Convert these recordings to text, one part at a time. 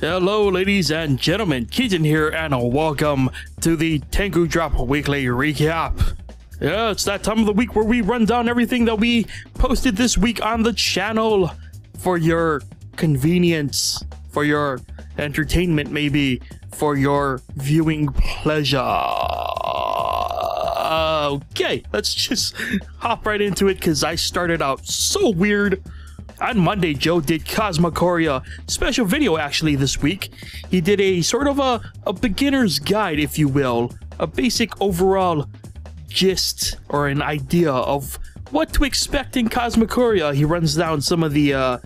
Hello ladies and gentlemen, Keaton here and welcome to the Tengu Drop Weekly Recap. Yeah, it's that time of the week where we run down everything that we posted this week on the channel for your convenience, for your entertainment maybe, for your viewing pleasure. Okay, let's just hop right into it because I started out so weird. On Monday, Joe did Cosmocoria special video actually this week. He did a sort of a beginner's guide, if you will, a basic overall gist or an idea of what to expect in Cosmocoria. He runs down some of the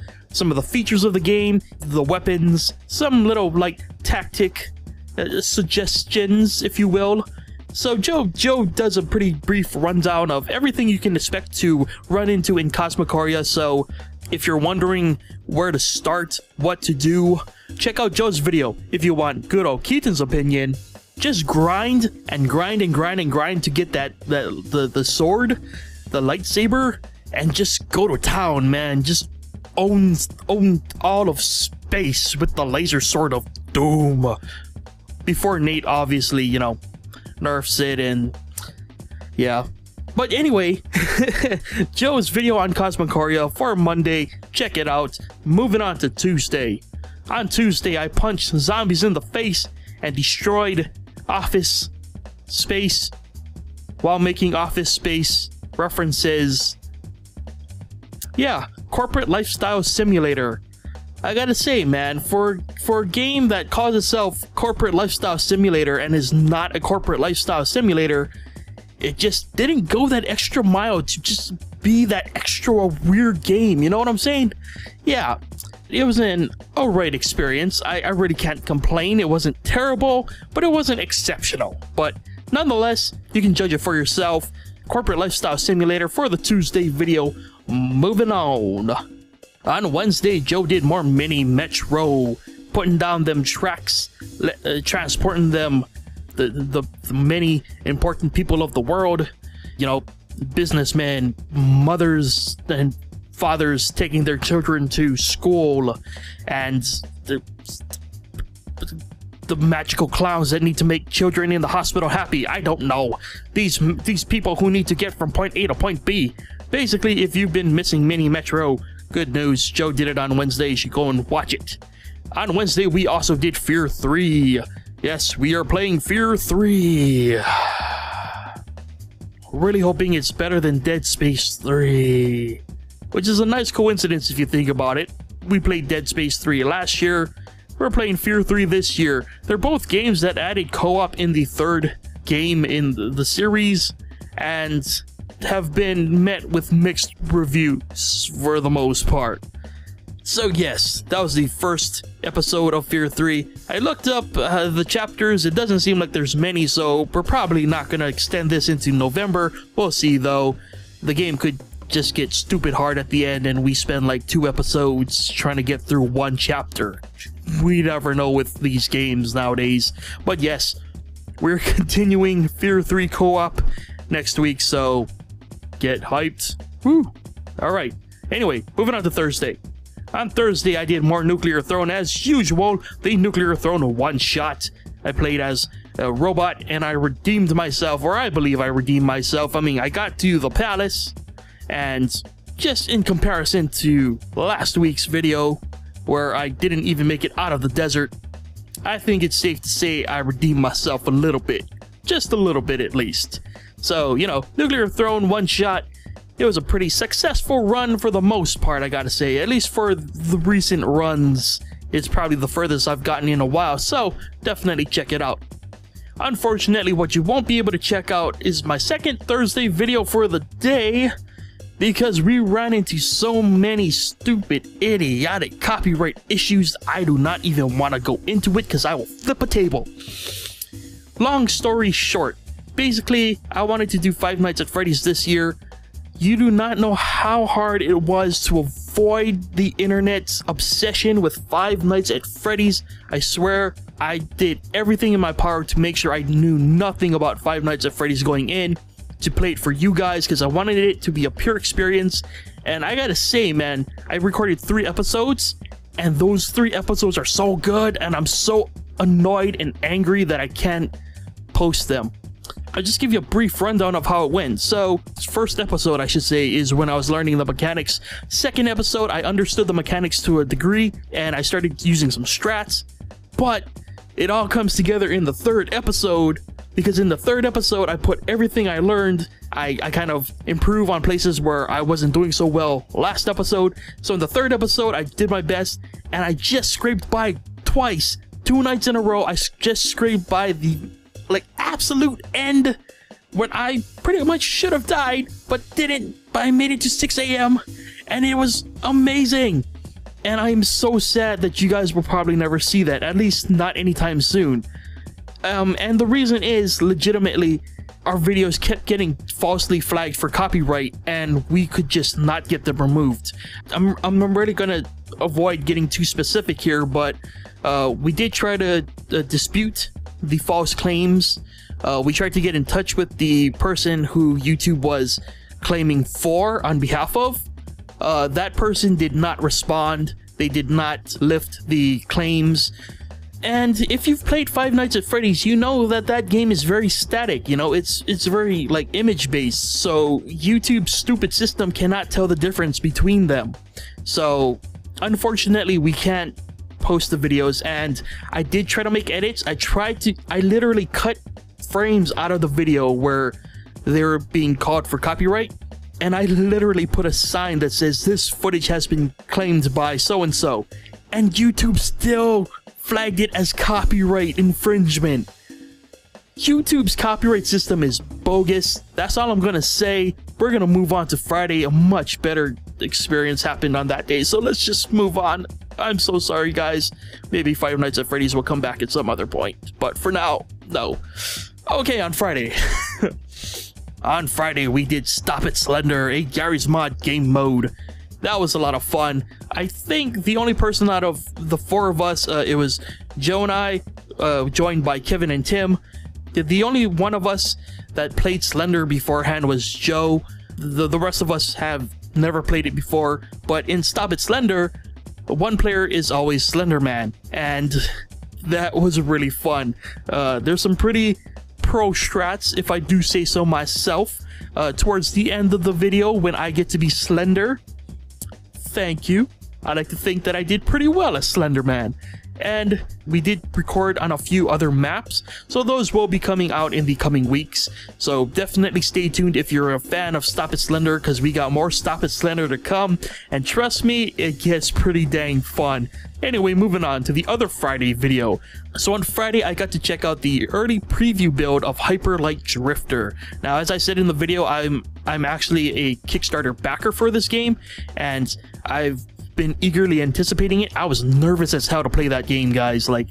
features of the game, the weapons, some little like tactic suggestions, if you will. So Joe does a pretty brief rundown of everything you can expect to run into in Cosmocoria. So if you're wondering where to start, what to do, check out Joe's video if you want good old Keaton's opinion. Just grind and grind and grind and grind to get the sword, the lightsaber, and just go to town, man. Just own all of space with the laser sword of doom. Before Nate obviously, you know, nerfs it and yeah. But anyway, Joe's video on Cosmocoria for Monday, check it out. Moving on to Tuesday. On Tuesday, I punched zombies in the face and destroyed Office Space while making Office Space references. Yeah, corporate lifestyle simulator. I gotta say, man, for a game that calls itself corporate lifestyle simulator and is not a corporate lifestyle simulator, it just didn't go that extra mile to just be that extra weird game, you know what I'm saying? Yeah, it was an alright experience. I really can't complain. It wasn't terrible, but it wasn't exceptional. But nonetheless, you can judge it for yourself. Corporate lifestyle simulator for the Tuesday video. Moving on. On Wednesday, Joe did more mini Metro, putting down them tracks, transporting them the many important people of the world, you know, businessmen, mothers and fathers taking their children to school, and the magical clowns that need to make children in the hospital happy. I don't know. These people who need to get from point A to point B. Basically, if you've been missing Mini Metro, good news, Joe did it on Wednesday. You should go and watch it. On Wednesday, we also did f.e.a.r 3. Yes, we are playing f.e.a.r 3. Really hoping it's better than Dead Space 3. Which is a nice coincidence if you think about it. We played Dead Space 3 last year. We're playing f.e.a.r 3 this year. They're both games that added co-op in the third game in the series, and have been met with mixed reviews for the most part. So yes, that was the first episode of f.e.a.r 3. I looked up the chapters. It doesn't seem like there's many, so we're probably not going to extend this into November. We'll see though. The game could just get stupid hard at the end and we spend like 2 episodes trying to get through 1 chapter. We never know with these games nowadays. But yes, we're continuing f.e.a.r 3 co-op next week, so get hyped. Woo! Alright, anyway, moving on to Thursday. On Thursday, I did more Nuclear Throne as usual, the Nuclear Throne one-shot. I played as a robot and I redeemed myself, or I believe I redeemed myself. I mean, I got to the palace, and just in comparison to last week's video, where I didn't even make it out of the desert, I think it's safe to say I redeemed myself a little bit. Just a little bit at least. So, you know, Nuclear Throne one-shot, it was a pretty successful run for the most part, I gotta say. At least for the recent runs, it's probably the furthest I've gotten in a while, so definitely check it out. Unfortunately, what you won't be able to check out is my second Thursday video for the day, because we ran into so many stupid, idiotic copyright issues. I do not even want to go into it because I will flip a table. Long story short, basically, I wanted to do Five Nights at Freddy's this year. You do not know how hard it was to avoid the internet's obsession with Five Nights at Freddy's. I swear, I did everything in my power to make sure I knew nothing about Five Nights at Freddy's going in, to play it for you guys, because I wanted it to be a pure experience. And I gotta say, man, I recorded 3 episodes, and those 3 episodes are so good, and I'm so annoyed and angry that I can't post them. I'll just give you a brief rundown of how it went. So, first episode, I should say, is when I was learning the mechanics. Second episode, I understood the mechanics to a degree, and I started using some strats. But it all comes together in the 3rd episode, because in the 3rd episode, I put everything I learned. I kind of improve on places where I wasn't doing so well last episode. So in the 3rd episode, I did my best, and I just scraped by twice. 2 nights in a row, I just scraped by the absolute end when I pretty much should have died, but didn't. But I made it to 6 a.m. and it was amazing. And I'm so sad that you guys will probably never see that, at least not anytime soon. And the reason is, legitimately, our videos kept getting falsely flagged for copyright, and we could just not get them removed. I'm really gonna avoid getting too specific here, but we did try to dispute the false claims. We tried to get in touch with the person who YouTube was claiming for on behalf of. That person did not respond. They did not lift the claims. And if you've played Five Nights at Freddy's, you know that that game is very static. You know, it's very like image based, so YouTube's stupid system cannot tell the difference between them. So unfortunately, we can't post the videos, and I did try to make edits. I literally cut frames out of the video where they were being called for copyright, and I literally put a sign that says this footage has been claimed by so and so, and YouTube still flagged it as copyright infringement. YouTube's copyright system is bogus. That's all I'm gonna say. We're gonna move on to Friday. A much better experience happened on that day, so let's just move on. I'm so sorry, guys. Maybe Five Nights at Freddy's will come back at some other point, but for now, no. Okay, on Friday. On Friday, we did Stop It Slender, a Gary's Mod game mode. That was a lot of fun. I think the only person out of the 4 of us, it was Joe and I, joined by Kevin and Tim. The only one of us that played Slender beforehand was Joe. The rest of us have never played it before, but in Stop It Slender, one player is always Slender Man, and that was really fun. There's some pretty pro strats, if I do say so myself, towards the end of the video when I get to be Slender. Thank you. I like to think that I did pretty well as Slender Man. And we did record on a few other maps, so those will be coming out in the coming weeks. So definitely stay tuned if you're a fan of Stop It Slender, because we got more Stop It Slender to come, and trust me, it gets pretty dang fun. Anyway, moving on to the other Friday video. So on Friday, I got to check out the early preview build of Hyper Light Drifter. Now, as I said in the video, I'm actually a Kickstarter backer for this game, and I've been eagerly anticipating it. I was nervous as hell to play that game, guys. Like,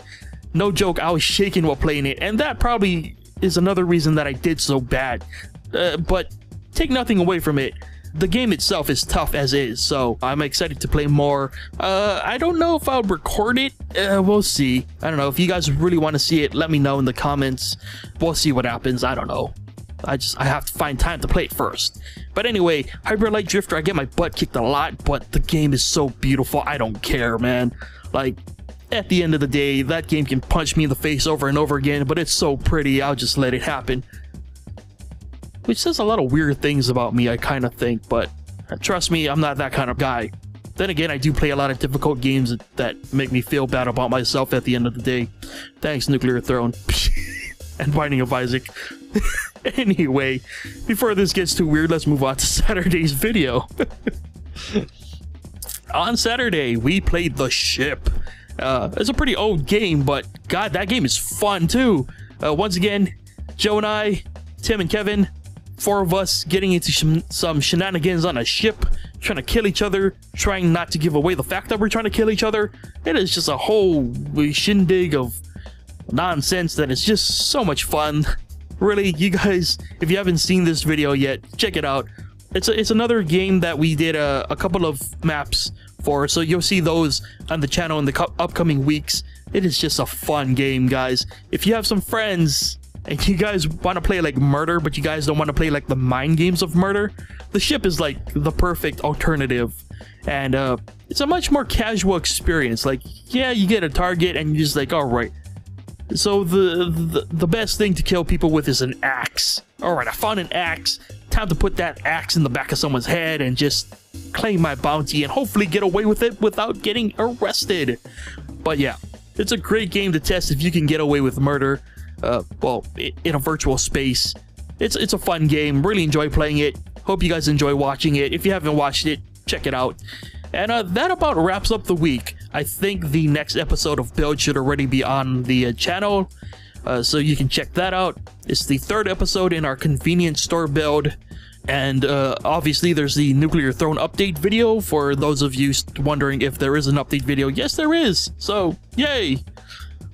no joke, I was shaking while playing it, and that probably is another reason that I did so bad. But take nothing away from it, the game itself is tough as is, so I'm excited to play more. I don't know if I'll record it. We'll see. I don't know. If you guys really want to see it, let me know in the comments. We'll see what happens. I don't know. I have to find time to play it first. But anyway, Hyper Light Drifter, I get my butt kicked a lot, but the game is so beautiful, I don't care, man. Like, at the end of the day, that game can punch me in the face over and over again, but it's so pretty, I'll just let it happen. Which says a lot of weird things about me, I kind of think, but trust me, I'm not that kind of guy. Then again, I do play a lot of difficult games that make me feel bad about myself at the end of the day. Thanks, Nuclear Throne. And Binding of Isaac. Anyway, before this gets too weird, let's move on to Saturday's video. On Saturday, we played The Ship. It's a pretty old game, but god, that game is fun too. Once again, Joe and I, Tim and Kevin, 4 of us getting into some shenanigans on a ship, trying to kill each other, trying not to give away the fact that we're trying to kill each other. It is just a whole shindig of nonsense that is just so much fun. Really, you guys, if you haven't seen this video yet, check it out. It's another game that we did a couple of maps for, so you'll see those on the channel in the upcoming weeks. It is just a fun game, guys. If you have some friends, and you guys want to play like murder, but you guys don't want to play like the mind games of murder, the ship is like the perfect alternative. And it's a much more casual experience. Like, yeah, you get a target and you're just like, all right. So the best thing to kill people with is an axe. All right, I found an axe. Time to put that axe in the back of someone's head and just claim my bounty and hopefully get away with it without getting arrested. But yeah, it's a great game to test if you can get away with murder. Well, in a virtual space. It's a fun game. Really enjoy playing it. Hope you guys enjoy watching it. If you haven't watched it, check it out. And that about wraps up the week. I think the next episode of Build should already be on the channel, so you can check that out. It's the 3rd episode in our convenience store build. And obviously there's the Nuclear Throne update video for those of you wondering if there is an update video. Yes, there is. So, yay.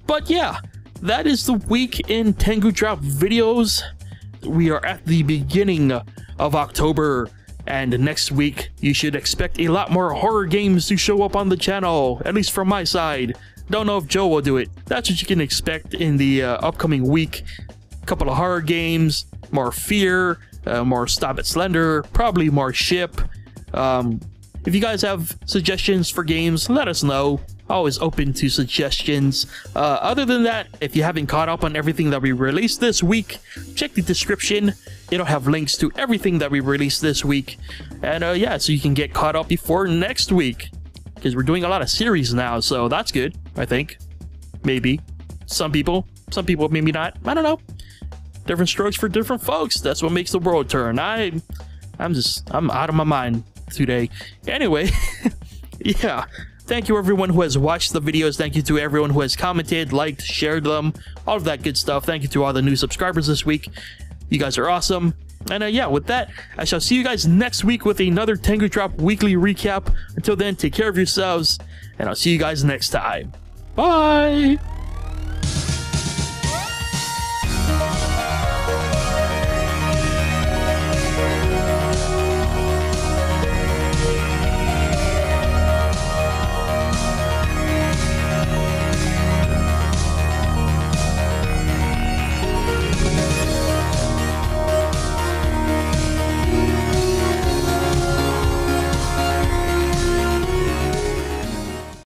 But yeah, that is the week in Tengu Drop videos. We are at the beginning of October, and next week you should expect a lot more horror games to show up on the channel, at least from my side. Don't know if Joe will do it. That's what you can expect in the upcoming week. A couple of horror games, more f.e.a.r, more Stop It Slender, probably more ship. If you guys have suggestions for games, let us know. Always open to suggestions. Other than that, if you haven't caught up on everything that we released this week, check the description. It'll have links to everything that we released this week. And yeah, so you can get caught up before next week. Because we're doing a lot of series now, so that's good, I think. Maybe. Some people maybe not. I don't know. Different strokes for different folks. That's what makes the world turn. I'm out of my mind today. Anyway, yeah. Thank you everyone who has watched the videos. Thank you to everyone who has commented, liked, shared them, all of that good stuff. Thank you to all the new subscribers this week. You guys are awesome. And yeah, with that, I shall see you guys next week with another Tengu Drop weekly recap. Until then, take care of yourselves, and I'll see you guys next time. Bye!